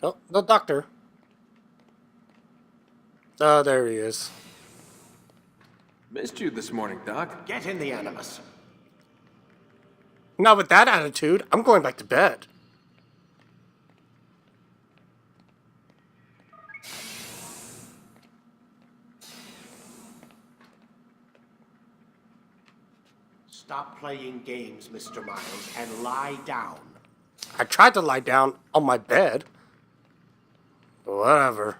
Oh, the doctor. Oh, there he is. Missed you this morning, Doc. Get in the Animus. Not with that attitude. I'm going back to bed. Stop playing games, Mr. Miles, and lie down. I tried to lie down on my bed. Whatever.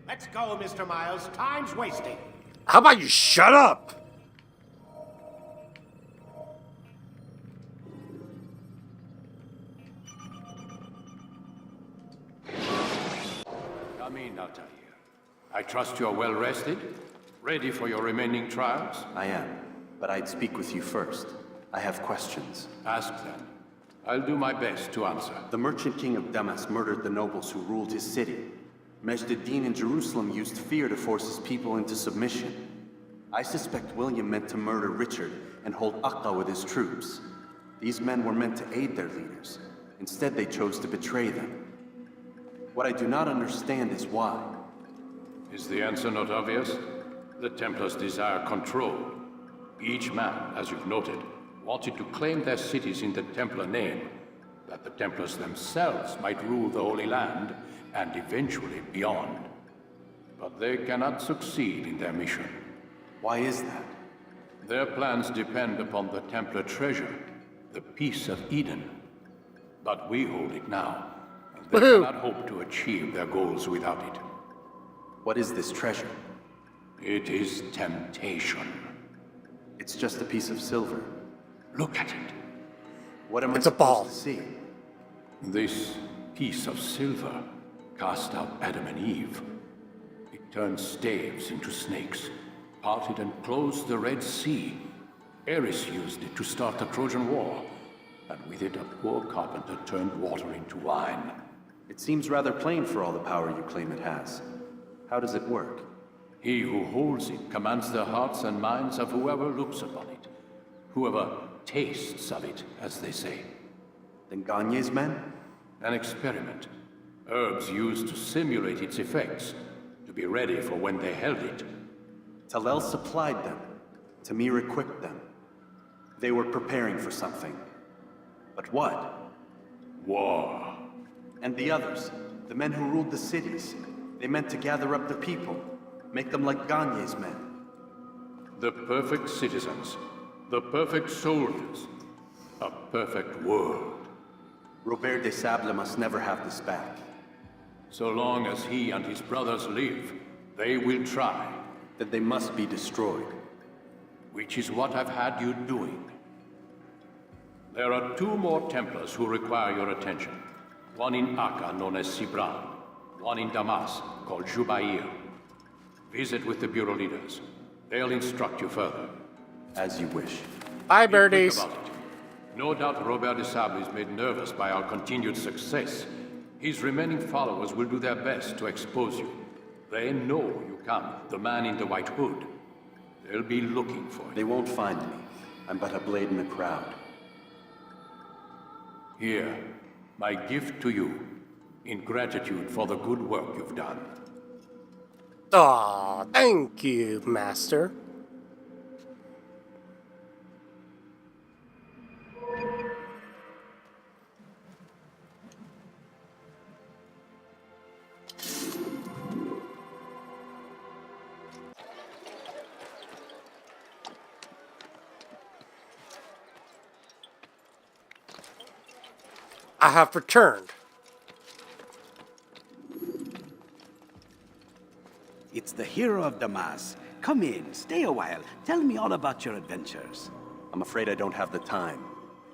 Let's go, Mr. Miles. Time's wasting. How about you shut up? Come in, Altair. I trust you are well rested, ready for your remaining trials? I am, but I'd speak with you first. I have questions. Ask them. I'll do my best to answer. The merchant king of Damas murdered the nobles who ruled his city. Majd ad-Din in Jerusalem used fear to force his people into submission. I suspect William meant to murder Richard and hold Aqqa with his troops. These men were meant to aid their leaders. Instead, they chose to betray them. What I do not understand is why. Is the answer not obvious? The Templars desire control. Each man, as you've noted, wanted to claim their cities in the Templar name, that the Templars themselves might rule the Holy Land, and eventually beyond. But they cannot succeed in their mission. Why is that? Their plans depend upon the Templar treasure, the Peace of Eden. But we hold it now, and they cannot hope to achieve their goals without it. What is this treasure? It is temptation. It's just a piece of silver. Look at it. What am I It's a ball. supposed to see? This piece of silver cast out Adam and Eve. It turned staves into snakes, parted and closed the Red Sea. Eris used it to start the Trojan War, and with it a poor carpenter turned water into wine. It seems rather plain for all the power you claim it has. How does it work? He who holds it commands the hearts and minds of whoever looks upon it, whoever tastes of it, as they say. Then Gagne's men? An experiment. Herbs used to simulate its effects, to be ready for when they held it. Talel supplied them. Tamir equipped them. They were preparing for something. But what? War. And the others, the men who ruled the cities, they meant to gather up the people, make them like Gagne's men. The perfect citizens, the perfect soldiers, a perfect world. Robert de Sable must never have this back. So long as he and his brothers live, they will try. That they must be destroyed. Which is what I've had you doing. There are 2 more Templars who require your attention. One in Aqqa, known as Sibran. One in Damas, called JUBAIR. Visit with the Bureau leaders. They'll instruct you further. As you wish. Bye, Be quick birdies. about it. No doubt Robert de Sable is made nervous by our continued success. His remaining followers will do their best to expose you. They know you come, the man in the white hood. They'll be looking for you. They won't find me. I'm but a blade in the crowd. Here, my gift to you, in gratitude for the good work you've done. Aw, thank you, Master. I have returned. It's the hero of Damas. Come in, stay a while. Tell me all about your adventures. I'm afraid I don't have the time.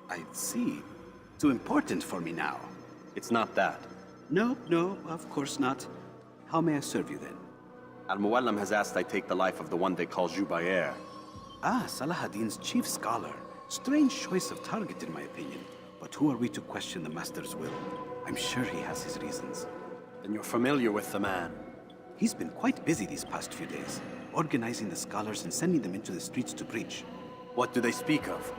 I see. Too important for me now. It's not that. No, of course not. How may I serve you then? Al-Muallim has asked I take the life of the one they call JUBAIR. Ah, Salahadin's chief scholar. Strange choice of target in my opinion. But who are we to question the Master's will? I'm sure he has his reasons. Then you're familiar with the man. He's been quite busy these past few days, organizing the scholars and sending them into the streets to preach. What do they speak of?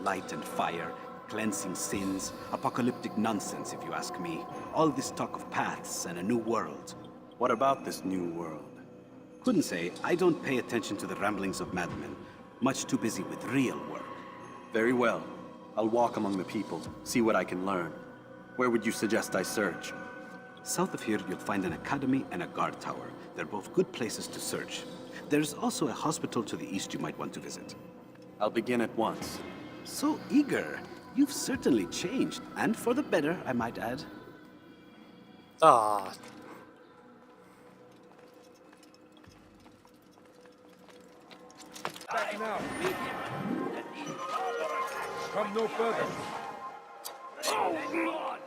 Light and fire, cleansing sins, apocalyptic nonsense, if you ask me. All this talk of paths and a new world. What about this new world? Couldn't say. I don't pay attention to the ramblings of madmen. Much too busy with real work. Very well. I'll walk among the people, see what I can learn. Where would you suggest I search? South of here, you'll find an academy and a guard tower. They're both good places to search. There's also a hospital to the east you might want to visit. I'll begin at once. So eager. You've certainly changed, and for the better, I might add. Ah. Back now. Come no further. Oh, Lord!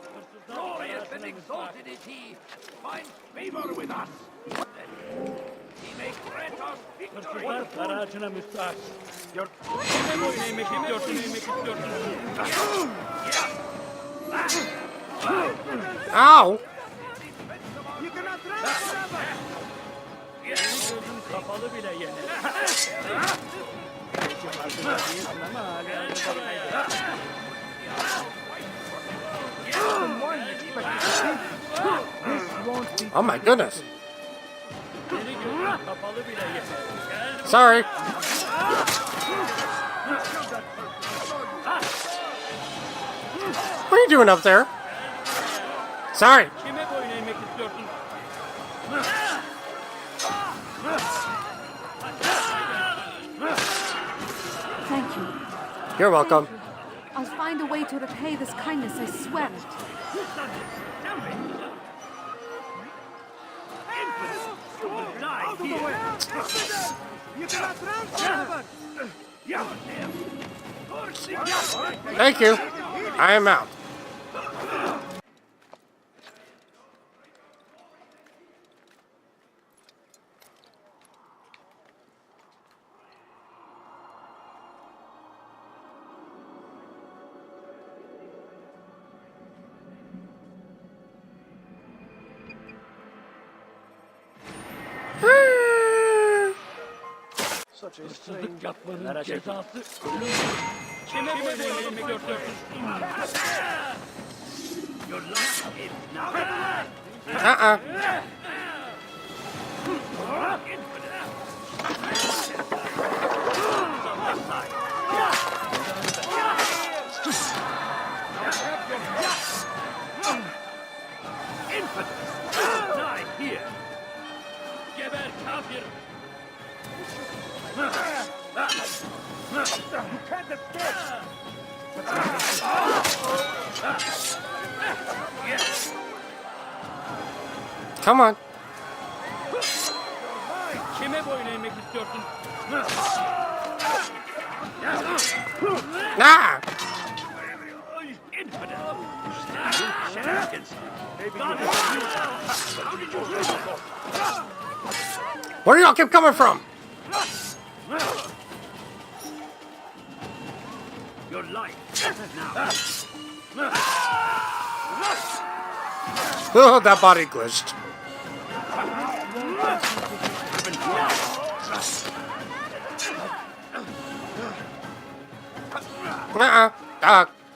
Glorious and exalted is he! Find favor with us! He may grant us victory! Ow! Oh my goodness. Sorry. What are you doing up there? Sorry. Thank you. You're welcome. I'll find a way to repay this kindness, I swear it. Thank you. I am out. Yapmanın cezası ölüm. Kime boyun eğmek istiyorsun? Die here. Geber kafir. You can't escape! Come on. Kime boyun eğmek istiyorsun? Ah! Infidel! Shenanigans! How did you do so? Where do y'all keep coming from? Your life now. Oh, that body glitched.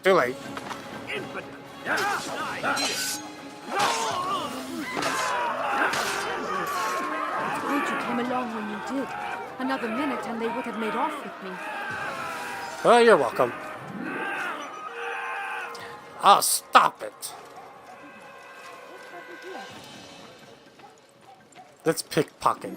Too late. Glad you came along when you did. Another minute and they would have made off with me. Well, you're welcome. Oh, stop it. Let's pickpocket.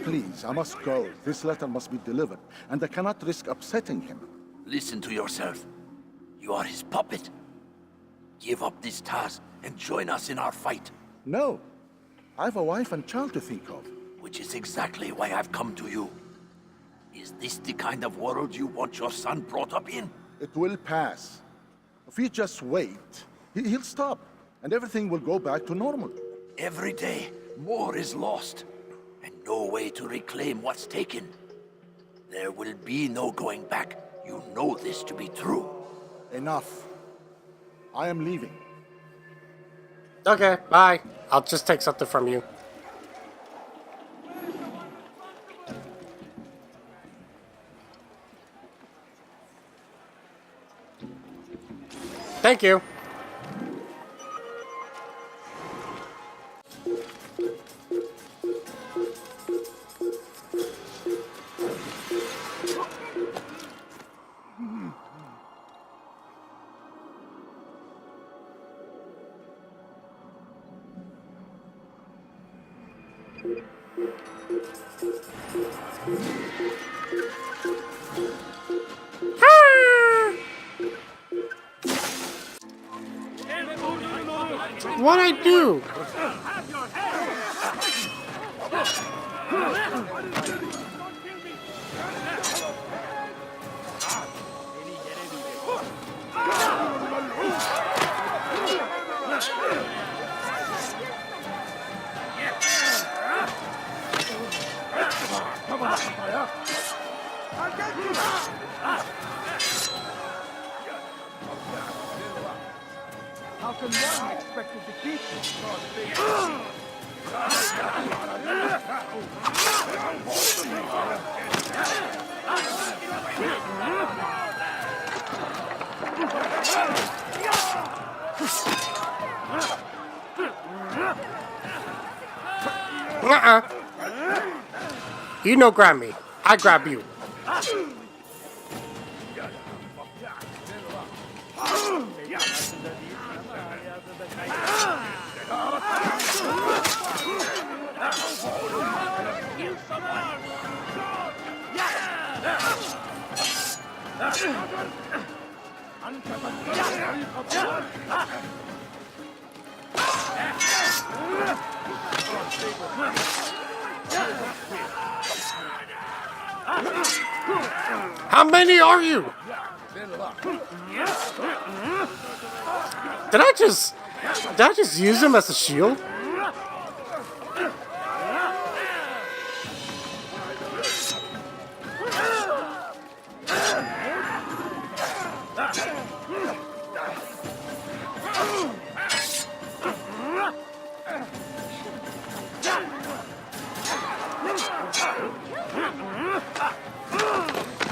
Please, I must go. This letter must be delivered, and I cannot risk upsetting him. Listen to yourself. You are his puppet. Give up this task and join us in our fight. No. I have a wife and child to think of. Which is exactly why I've come to you. Is this the kind of world you want your son brought up in? It will pass. If you just wait, he'll stop, and everything will go back to normal. Every day, more is lost, and no way to reclaim what's taken. There will be no going back. You know this to be true. Enough. I am leaving. Okay, bye. I'll just take something from you. Thank you. What'd I do? How can one expect to defeat this? Uh-uh. You no grab me. I grab you. How many are you? Did I just use him as a shield?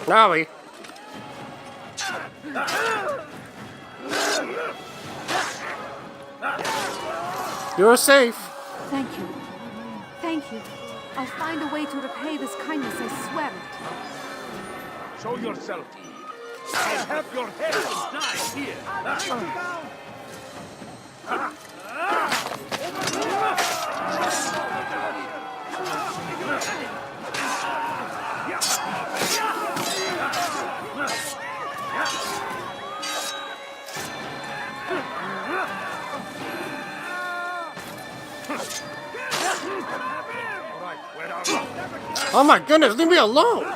Nolly. You're safe. Thank you. Thank you. I'll find a way to repay this kindness, I swear it. Show yourself. I'll have your head die here. Oh my goodness, leave me alone!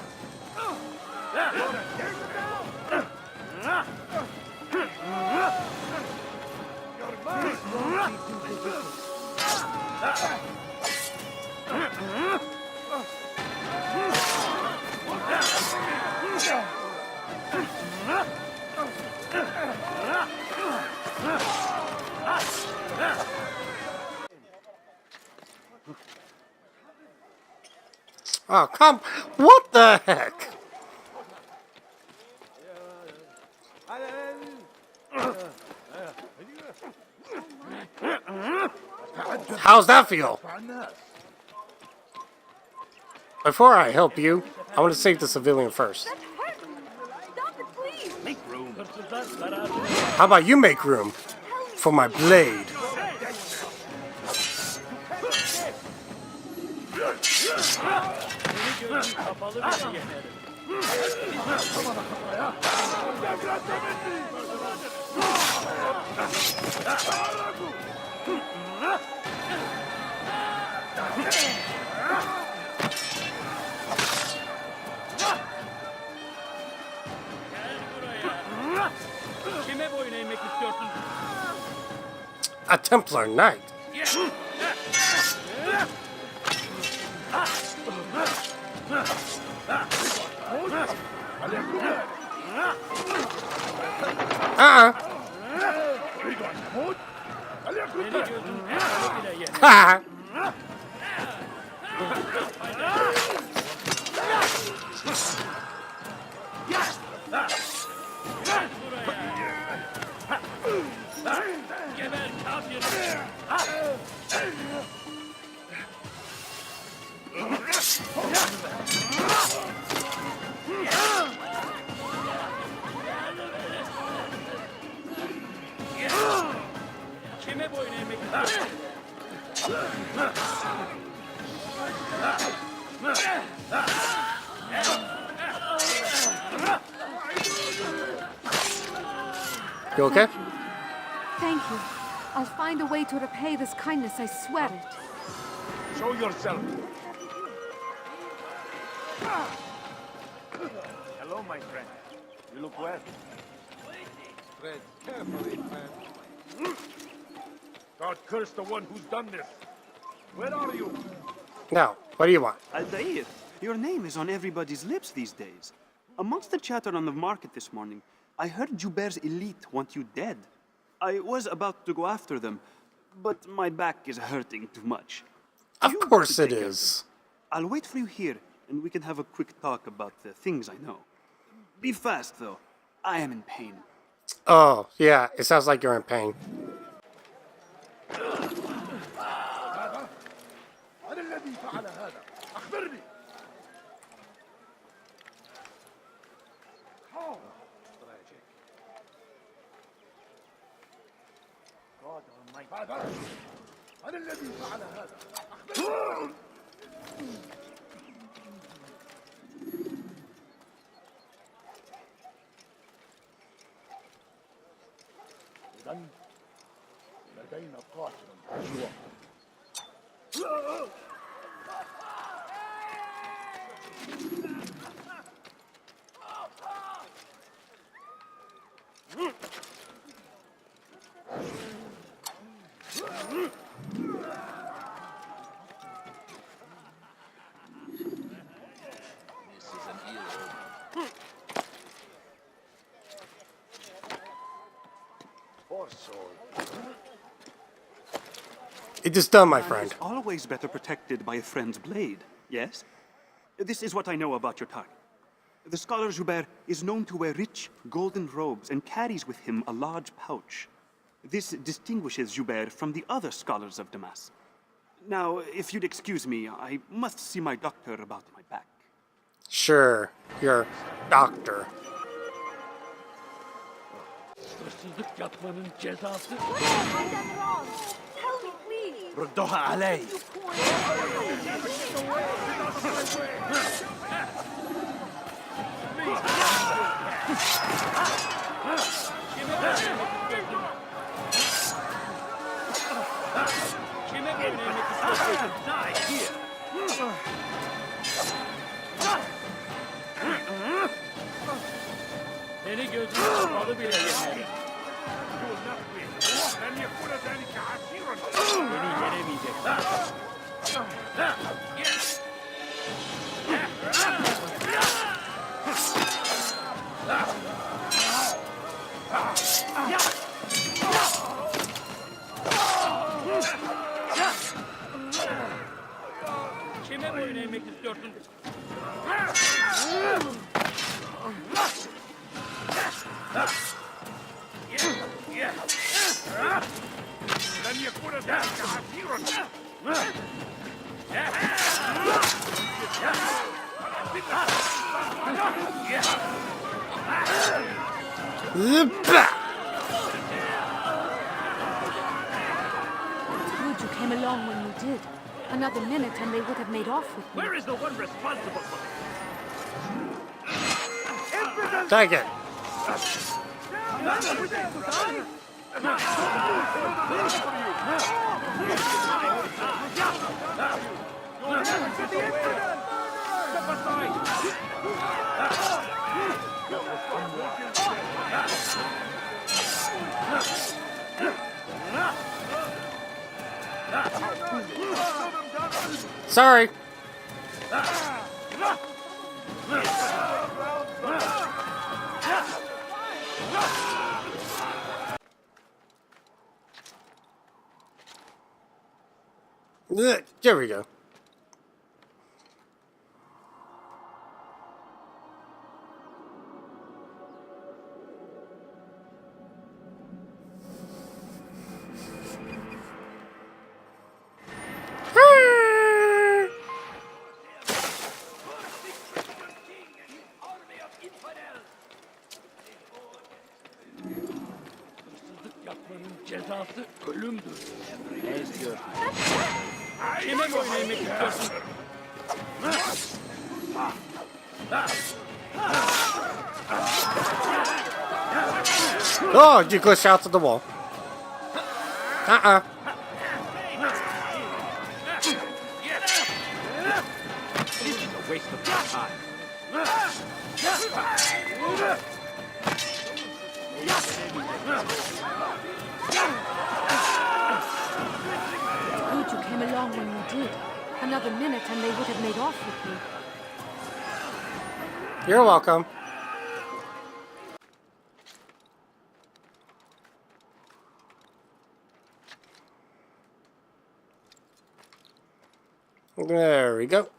Oh, come. What the heck? How's that feel? Before I help you, I want to save the civilian first. That hurt! Stop it, please! Make room. How about you make room for my blade? A Templar knight. You okay? Thank you. I'll find a way to repay this kindness, I swear it. Show yourself. Hello, my friend. You look well. Tread carefully, man. God curse the one who's done this. Where are you? Now, what do you want? Altair, your name is on everybody's lips these days. Amongst the chatter on the market this morning, I heard JUBAIR's elite want you dead. I was about to go after them, but my back is hurting too much. Of You course could it take care of is. them. I'll wait for you here, and we can have a quick talk about the things I know. Be fast, though. I am in pain. Oh, yeah, it sounds like you're in pain. من الذي فعل هذا؟ أخبرني. How tragic. God Almighty. من الذي فعل هذا؟ أخبرني. إذن لدينا قاتل أيوة. It is done, my Man friend. is always better protected by a friend's blade, yes? This is what I know about your target. The scholar JUBAIR is known to wear rich, golden robes and carries with him a large pouch. This distinguishes JUBAIR from the other scholars of Damas. Now, if you'd excuse me, I must see my doctor about my back. Sure, your doctor. Hırsızlık yapmanın cezası. What have I done wrong? Tell me, please. ردها علي. You poor Die here. Seni gözünü kapalı bile yemedim. لن يكون ذلك عسيرا. Beni yenemeyeceksin. Kime boyun eğmek istiyorsun? لن يكون ذلك عسيرا. Zippa! It's good you came along when you did. Another minute and they would have made off with me. Where is the one responsible for this? Take it. Step aside! Sorry. There we go. Cezası ölümdür. Ne istiyorsun? Kime boyun eğmek istiyorsun? Oh, you glitched out to the wall. This is a waste of your time. Good you came along when you did. Another minute and they would have made off with me. You're welcome. There we go.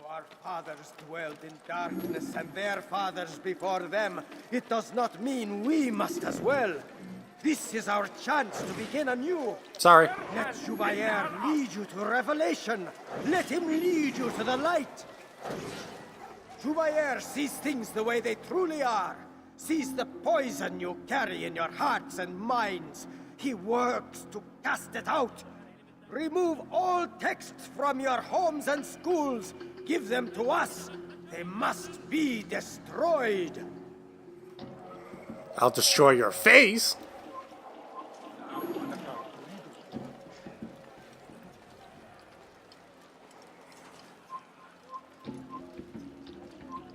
Our fathers dwelled in darkness and their fathers before them. It does not mean we must as well. This is our chance to begin anew. Sorry. Let JUBAIR lead you to revelation. Let him lead you to the light. JUBAIR sees things the way they truly are. Sees the poison you carry in your hearts and minds. He works to cast it out. Remove all texts from your homes and schools. Give them to us. They must be destroyed. I'll destroy your face.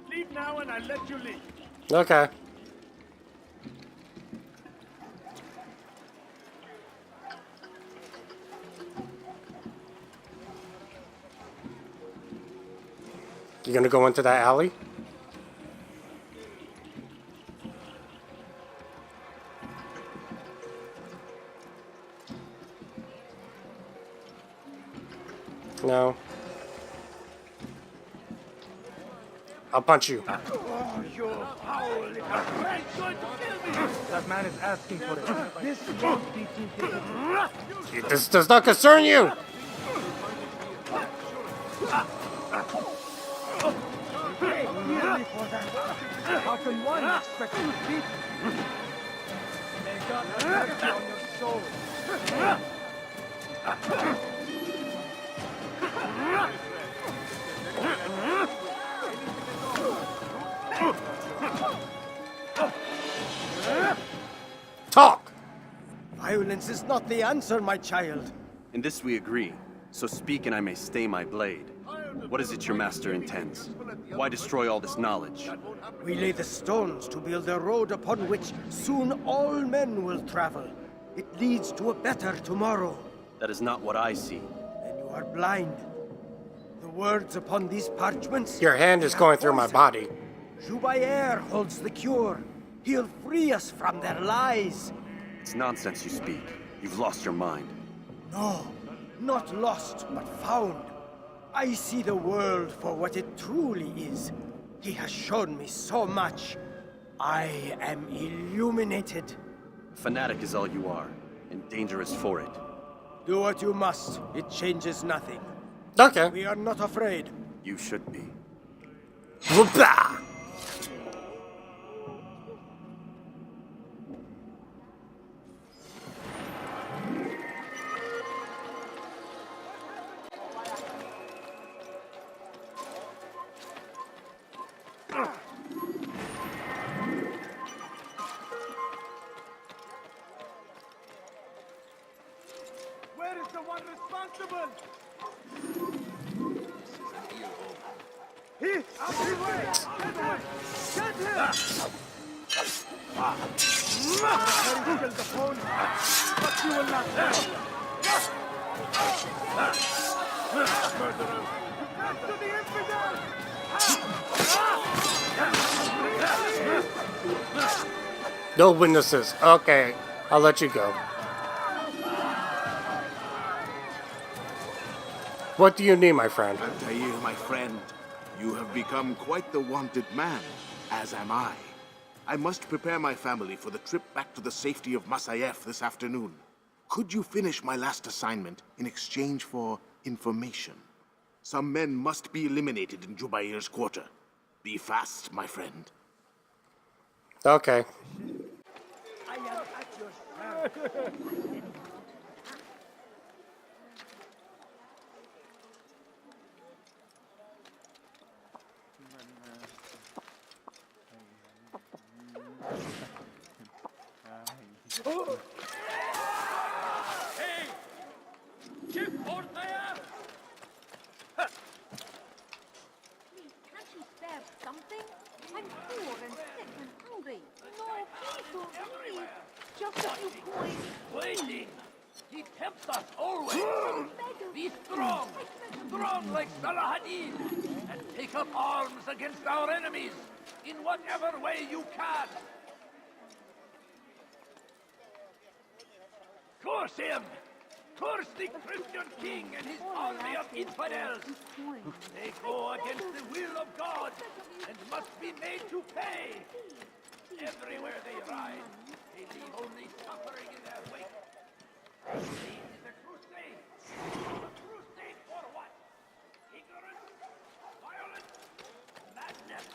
Leave now and I'll let you leave. Okay. You gonna go into that alley? No. I'll punch you. Oh, you foul little He's going to kill me! That man is asking for it. This won't be too difficult. This does not concern you. How can one expect to beat? May God have mercy on your soul. Talk. Violence is not the answer, my child. In this we agree, so speak and I may stay my blade. What is it your master intends? Why destroy all this knowledge? We lay the stones to build a road upon which soon all men will travel. It leads to a better tomorrow. That is not what I see. Then you are blind. The words upon these parchments... Your hand is going through my body. JUBAIR holds the cure. He'll free us from their lies. It's nonsense you speak. You've lost your mind. No, not lost, but found. I see the world for what it truly is. He has shown me so much. I am illuminated. Fanatic is all you are, and dangerous for it. Do what you must. It changes nothing. Okay. We are not afraid. You should be. Whoop-ah! Where is the one responsible? He! Out of the way! Get him! Get him! Kill the phone! But you will not fail! Murderer! Back to the infidel! No witnesses. Okay, I'll let you go. What do you need, my friend? Altair, my friend, you have become quite the wanted man, as am I. I must prepare my family for the trip back to the safety of Masayef this afternoon. Could you finish my last assignment in exchange for information? Some men must be eliminated in JUBAIR's quarter. Be fast, my friend. Okay. I am at your service. Hey! Chip Ortaya! Please, can't you spare something? I'm poor and sick and hungry. No, please, please. Just a few coins. Waiting! He tempts us always! Be strong! Strong like Salahadin! And take up arms against our enemies in whatever way you can! Curse him! Curse the Christian king and his army of infidels! They go against the will of God and must be made to pay! Everywhere they ride, they leave only suffering in their wake. This is a crusade! A crusade for what? Ignorance? Violence? Madness?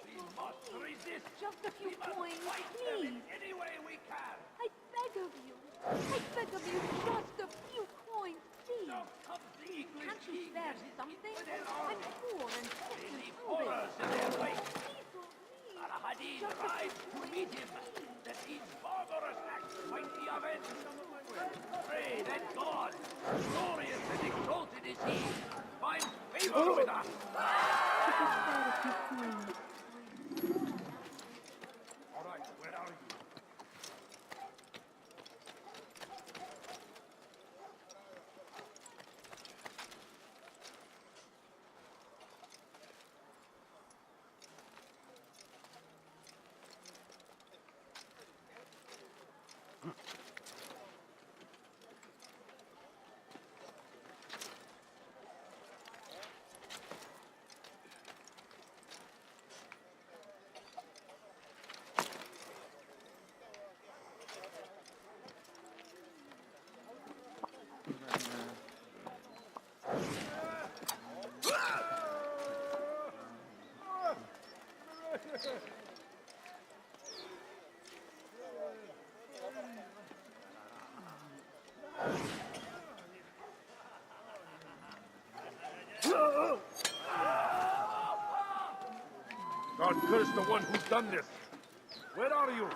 We must resist! Just a few We must coins, fight them in please. any way we can! I beg of you. I beg of you, just a few coins, please. Now comes the English Can't you king spare and his something? infidel I'm army. poor and sick They and leave hungry. horrors in their wake. Please, oh, please. Al-Hadid Just a rides few to coins, meet him, please. that these barbarous acts might be avenged. Pray that God, glorious and exalted is he, finds favor with us. I could spare a few coins. All right, where are you? God curse the one who's done this. Where are you?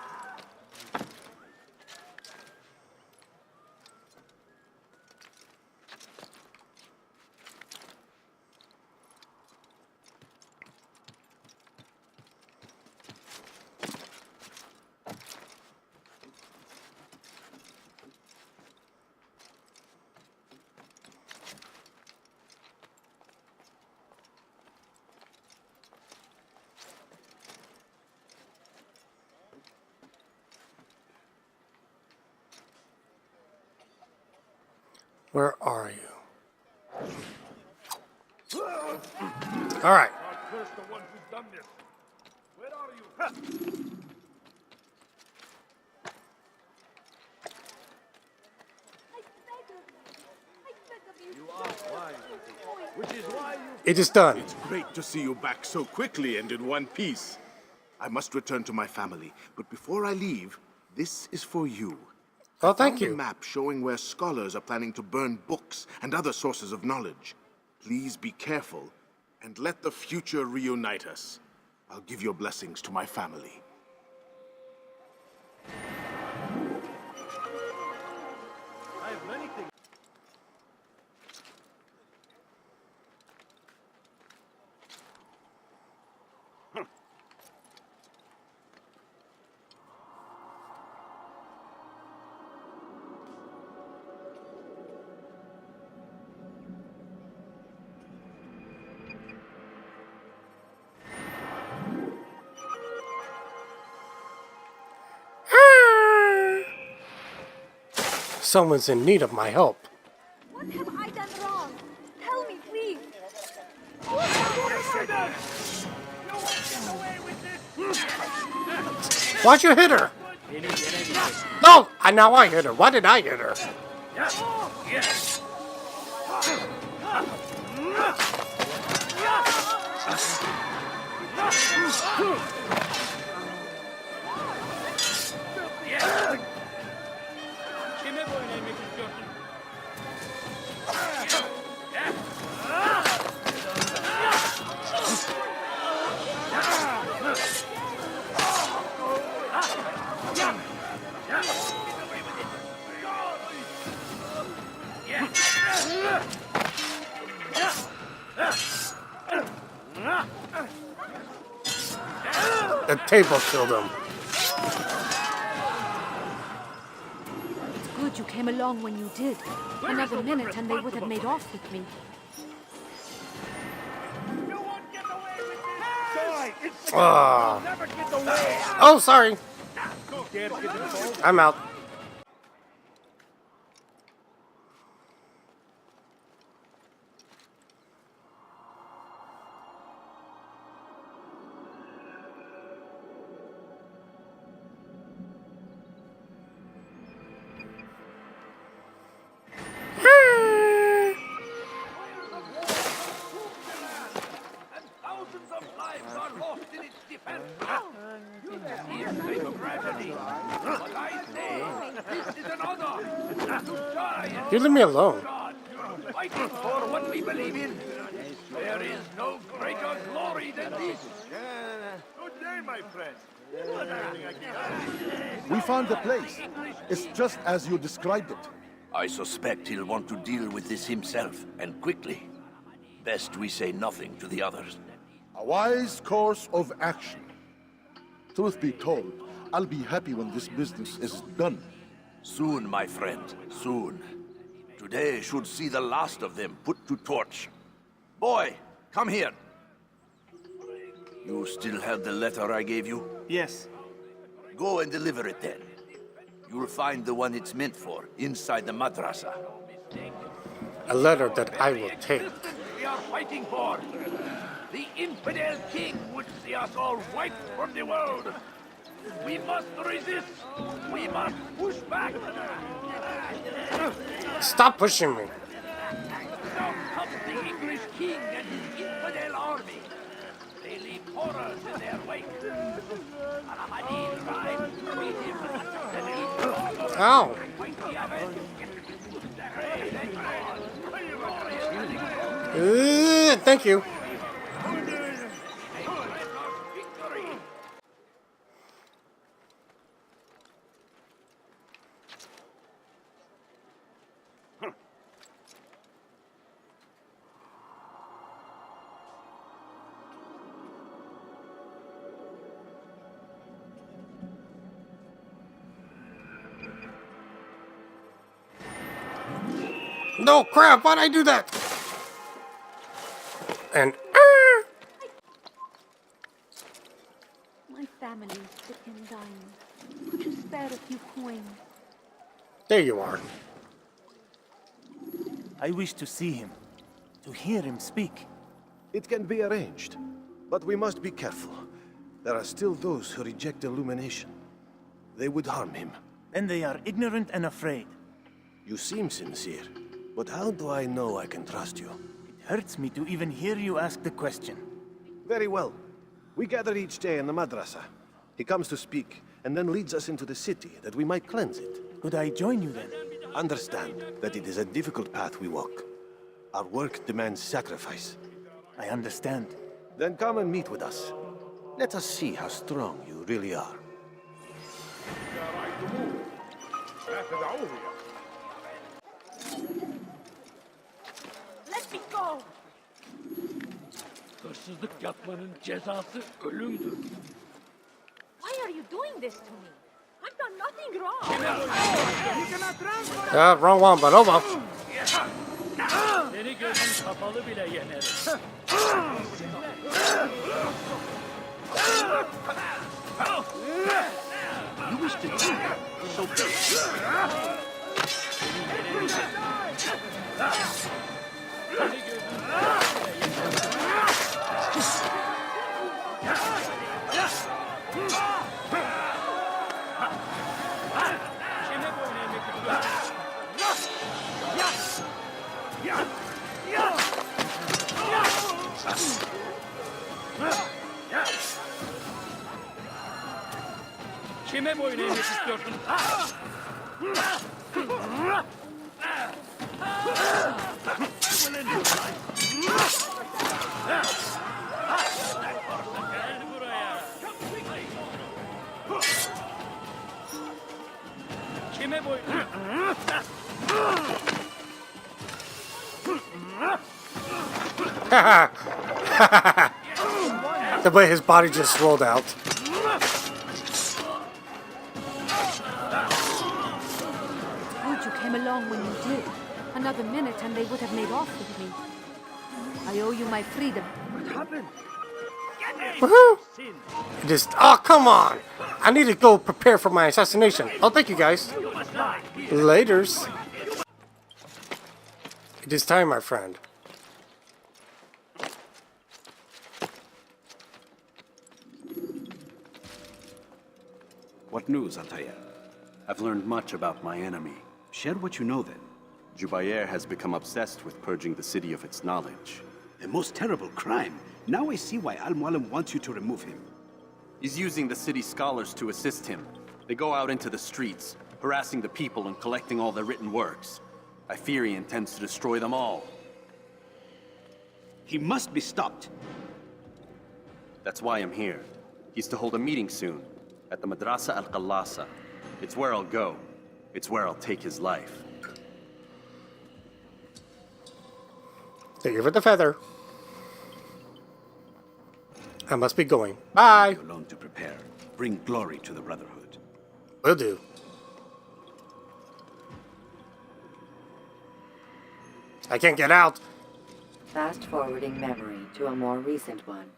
Where are you? All right. God curse the one who's done this. Where are you? Which is why you... It is done. It's great to see you back so quickly and in one piece. I must return to my family, but before I leave, this is for you. Oh, I thank found a you. map showing where scholars are planning to burn books and other sources of knowledge. Please be careful, and let the future reunite us. I'll give your blessings to my family. I have many things. Someone's in need of my help. What have I done wrong? Tell me, please. Why'd you hit her? No! Now I hit her. Why did I hit her? The table killed him. It's good you came along when you did. Another minute and they would have made off with me. Oh, sorry. I'm out. Thousands of lives are lost in its defense. It's tragedy. But I say, this is an honor. To die and You leave me alone. God, fighting for what we believe in. There is no greater glory than this. Good day, my friend. We found the place. It's just as you described it. I suspect he'll want to deal with this himself, and quickly. Best we say nothing to the others. A wise course of action. Truth be told, I'll be happy when this business is done. Soon, my friend, soon. Today should see the last of them put to torch. Boy, come here. You still have the letter I gave you? Yes. Go and deliver it then. You'll find the one it's meant for inside the madrasa. A letter that I will take. We are fighting for. The infidel king would see us all wiped from the world. We must resist. We must push back. Stop pushing me. Now comes the English king and his infidel army. They leave horrors in their wake. Al-Ahmadi tribe meet him. Ow. Thank you. No, crap, why'd I do that? And, My family is sick and dying. Could you spare a few coins? there you are. I wish to see him, to hear him speak. It can be arranged, but we must be careful. There are still those who reject illumination. They would harm him. And they are ignorant and afraid. You seem sincere, but how do I know I can trust you? It hurts me to even hear you ask the question. Very well. We gather each day in the madrasa. He comes to speak, and then leads us into the city, that we might cleanse it. Could I join you then? Understand that it is a difficult path we walk. Our work demands sacrifice. I understand. Then come and meet with us. Let us see how strong you really are. Let me go! Hırsızlık yapmanın cezası ölümdür. Why are you doing this to me? I've done nothing wrong. Wrong one, but oh well. Seni gözün kapalı bile yenerim. You wish to do that? So Kime boyun eğmek istiyorsun? Gel buraya. Kime boyun? The way his body just rolled out. Good you came along when you did. Another minute and they would have made off with me. I owe you my freedom. What happened? Woohoo! Just, oh, come on. I need to go prepare for my assassination. Oh, thank you guys. Laters. It is time, my friend. What news, Altair? I've learned much about my enemy. Share what you know then. JUBAIR has become obsessed with purging the city of its knowledge. The most terrible crime. Now I see why Al-Mualim wants you to remove him. He's using the city scholars to assist him. They go out into the streets, harassing the people and collecting all their written works. I fear he intends to destroy them all. He must be stopped. That's why I'm here. He's to hold a meeting soon, at the Madrasa Al-Qallasa. It's where I'll go. It's where I'll take his life. Thank you for the feather. I must be going. Bye. You're alone to prepare. Bring glory to the Brotherhood. Will do. I can't get out. Fast-forwarding memory to a more recent one.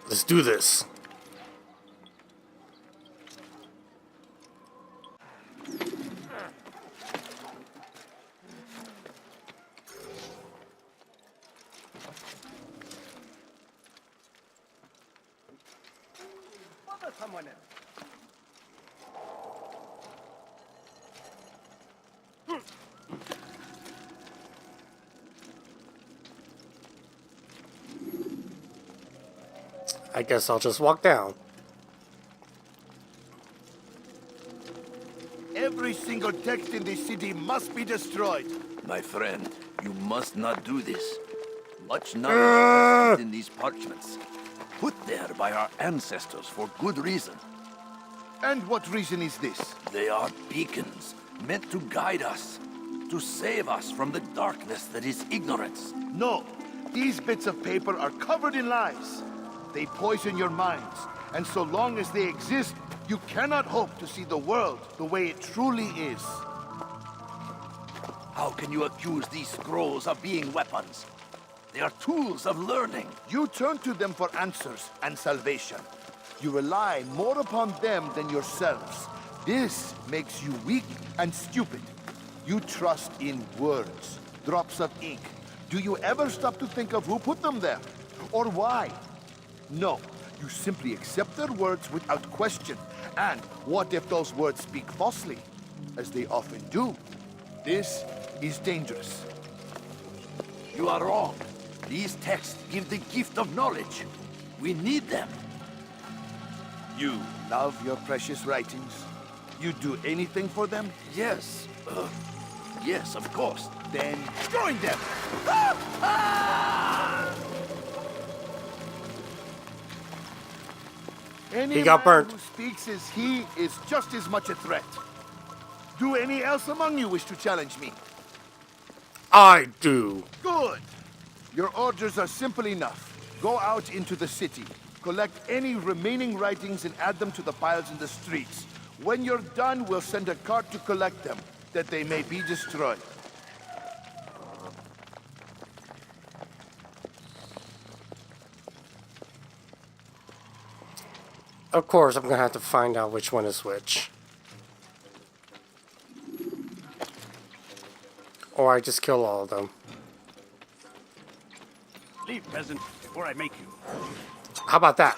Let's do this. Someone else. I guess I'll just walk down. Every single text in this city must be destroyed. My friend, you must not do this. Much knowledge is in these parchments, put there by our ancestors for good reason. And what reason is this? They are beacons, meant to guide us, to save us from the darkness that is ignorance. No, these bits of paper are covered in lies. They poison your minds, and so long as they exist, you cannot hope to see the world the way it truly is. How can you accuse these scrolls of being weapons? They are tools of learning. You turn to them for answers and salvation. You rely more upon them than yourselves. This makes you weak and stupid. You trust in words, drops of ink. Do you ever stop to think of who put them there? Or why? No, you simply accept their words without question. And what if those words speak falsely? As they often do. This is dangerous. You are wrong. These texts give the gift of knowledge. We need them. You love your precious writings? You'd do anything for them? Yes. Yes, of course. Then join them! Any He got burnt. man who speaks as he is just as much a threat. Do any else among you wish to challenge me? I do. Good. Your orders are simple enough. Go out into the city, collect any remaining writings and add them to the piles in the streets. When you're done, we'll send a cart to collect them, that they may be destroyed. Of course, I'm gonna have to find out which one is which. Or I just kill all of them. Leave, peasant, or I make you. How about that?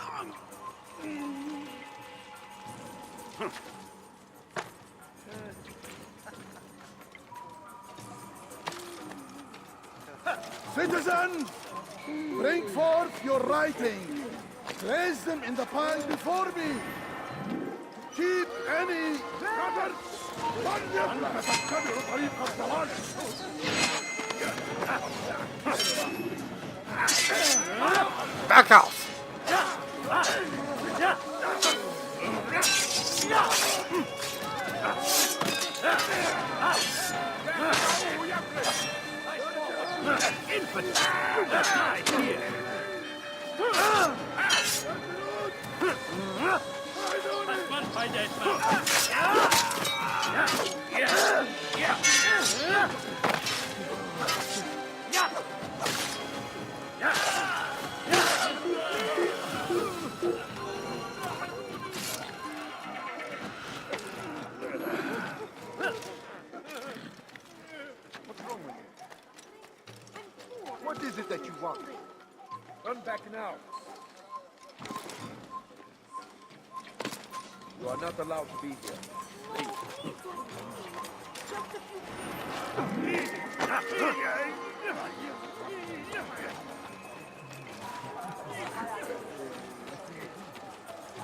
Citizen, bring forth your writing. Place them in the pile before me. Keep any... Back off! Infant! Die here! That's one by that What is it that you want? Run back now. You are not allowed to be here.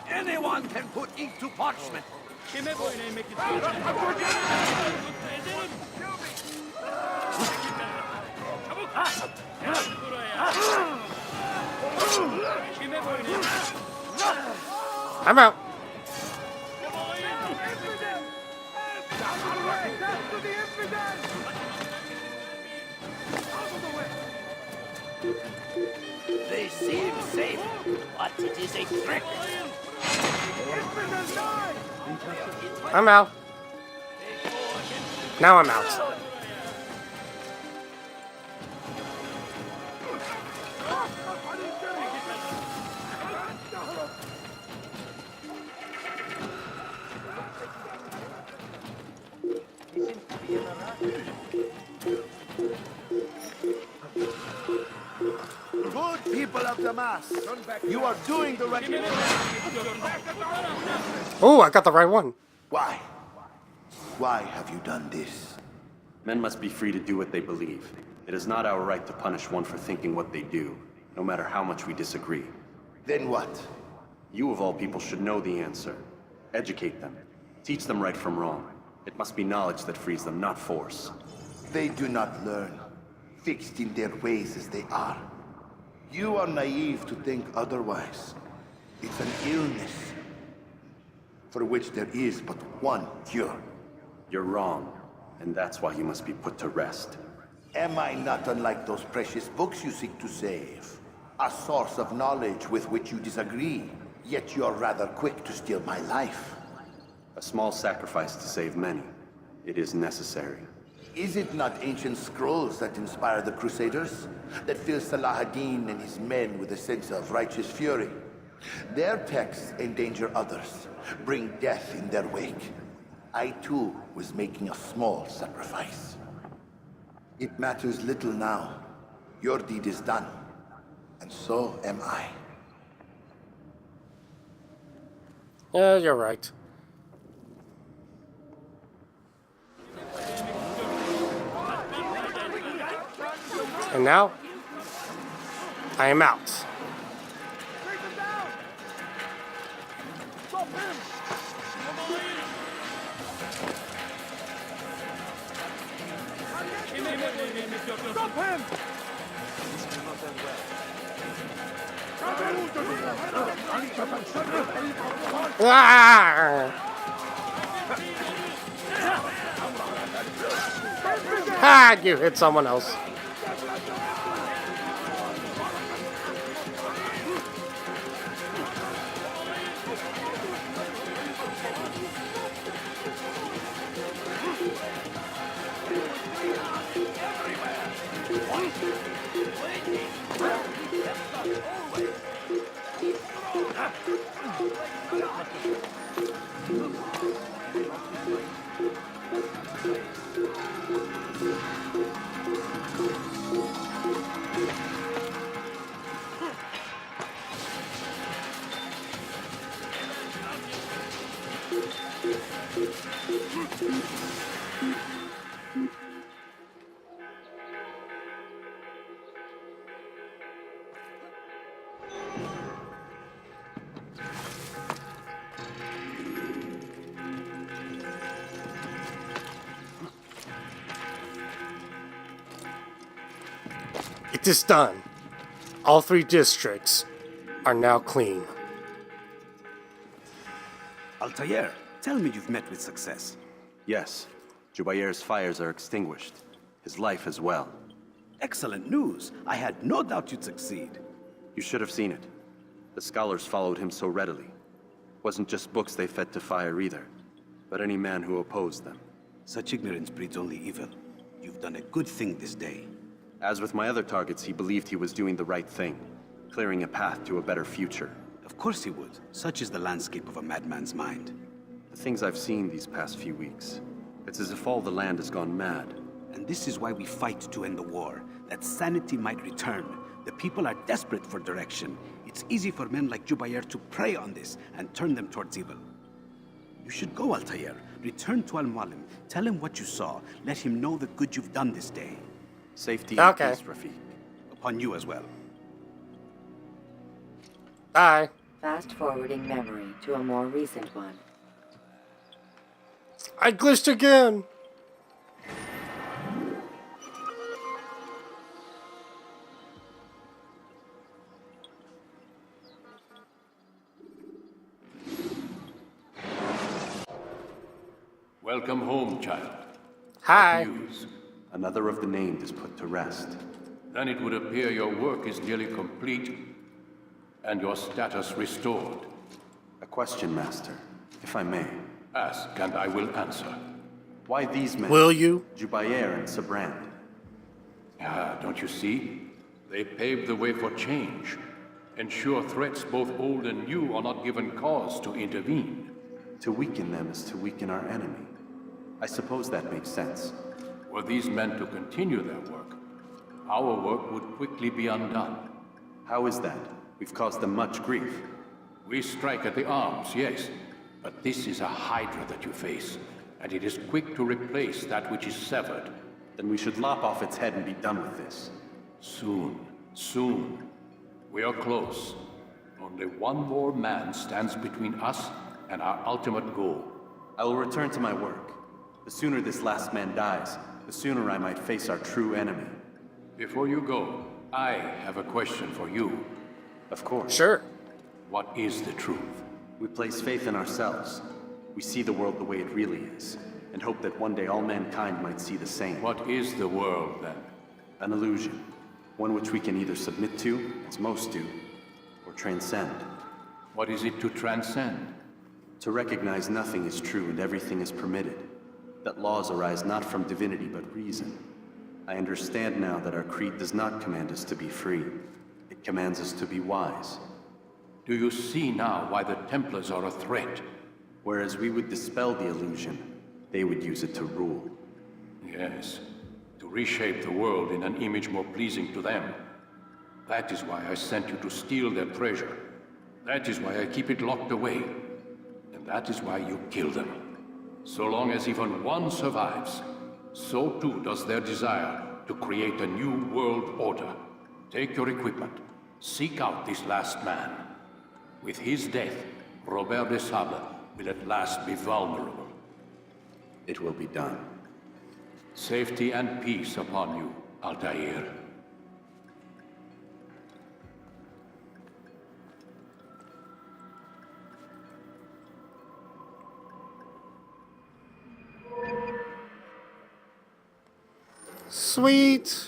Anyone can put ink to parchment. I'm out. They seem safe, but it is a trick. I'm out. Now I'm out. Good people of Damas, you are doing the right thing. Oh, I got the right one. Why? Why have you done this? Men must be free to do what they believe. It is not our right to punish one for thinking what they do, no matter how much we disagree. Then what? You of all people should know the answer. Educate them. Teach them right from wrong. It must be knowledge that frees them, not force. They do not learn, fixed in their ways as they are. You are naive to think otherwise. It's an illness for which there is but one cure. You're wrong, and that's why you must be put to rest. Am I not unlike those precious books you seek to save? A source of knowledge with which you disagree, yet you're rather quick to steal my life. A small sacrifice to save many. It is necessary. Is it not ancient scrolls that inspire the Crusaders? That fill Salah ad-Din and his men with a sense of righteous fury? Their texts endanger others, bring death in their wake. I too was making a small sacrifice. It matters little now. Your deed is done, and so am I. Yeah, you're right. And now, I am out. Stop him! Ah! Ah, you hit someone else. It is done. All 3 districts are now clean. Altair, tell me you've met with success. Yes. JUBAIR's fires are extinguished. His life as well. Excellent news. I had no doubt you'd succeed. You should have seen it. The scholars followed him so readily. Wasn't just books they fed to fire either, but any man who opposed them. Such ignorance breeds only evil. You've done a good thing this day. As with my other targets, he believed he was doing the right thing, clearing a path to a better future. Of course he would. Such is the landscape of a madman's mind. The things I've seen these past few weeks, it's as if all the land has gone mad. And this is why we fight to end the war, that sanity might return. The people are desperate for direction. It's easy for men like JUBAIR to prey on this and turn them towards evil. You should go, Altair. Return to Al-Mualim. Tell him what you saw. Let him know the good you've done this day. Safety and peace, Rafiq. Upon you as well. Bye. Fast-forwarding memory to a more recent one. I glitched again. Welcome home, child. Hi. What news? Another of the named is put to rest. Then it would appear your work is nearly complete and your status restored. A question, Master, if I may. Ask and I will answer. Why these men? Will you? JUBAIR and Sabrand. Ah, don't you see? They paved the way for change. Ensure threats both old and new are not given cause to intervene. To weaken them is to weaken our enemy. I suppose that makes sense. Were these men to continue their work, our work would quickly be undone. How is that? We've caused them much grief. We strike at the arms, yes, but this is a hydra that you face, and it is quick to replace that which is severed. Then we should lop off its head and be done with this. Soon, soon. We are close. Only one more man stands between us and our ultimate goal. I will return to my work. The sooner this last man dies, the sooner I might face our true enemy. Before you go, I have a question for you. Of course. Sure. What is the truth? We place faith in ourselves. We see the world the way it really is, and hope that one day all mankind might see the same. What is the world, then? An illusion. One which we can either submit to, as most do, or transcend. What is it to transcend? To recognize nothing is true and everything is permitted. That laws arise not from divinity but reason. I understand now that our creed does not command us to be free. It commands us to be wise. Do you see now why the Templars are a threat? Whereas we would dispel the illusion, they would use it to rule. Yes, to reshape the world in an image more pleasing to them. That is why I sent you to steal their treasure. That is why I keep it locked away. And that is why you kill them. So long as even one survives, so too does their desire to create a new world order. Take your equipment. Seek out this last man. With his death, Robert de Sable will at last be vulnerable. It will be done. Safety and peace upon you, Altair. Sweet.